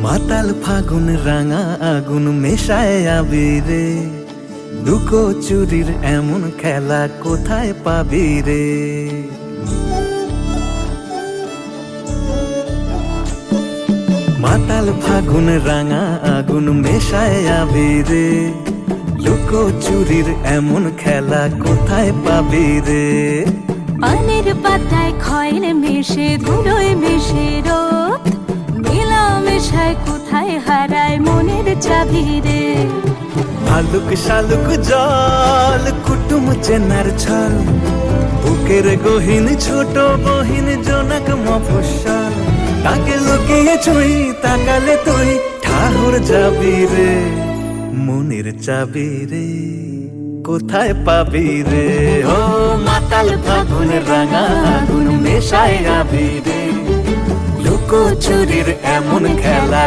মাতাল ফাগুন রাঙা আগুন মেশায় আবিরে, লুকো চুরির এমন খেলা কোথায় পাবি রে। মাতাল ফাগুন রাঙা আগুন মেশায় আবিরে, লুকো চুরির এমন খেলা কোথায় পাবি রে। পানের পাতায় খয়ের মেশে ধুলোয় মেশে রোদ, মেলা মেশায় কোথায় হারায় মনের চাবি রে। আলুক শালুক জল কুটুম চেনার ছল, বুকের গহীন ছোট বহিন জনক মফস্বল। তাকে লুকিয়ে ছুঁই তাকালে তুই ঠাকুর যাবি রে, মনের চাবি রে কোথায় পাবি রে। ও মাতাল ফাগুন রাঙা আগুন মেশায় আবিরে, লুকো চুরির এমন খেলা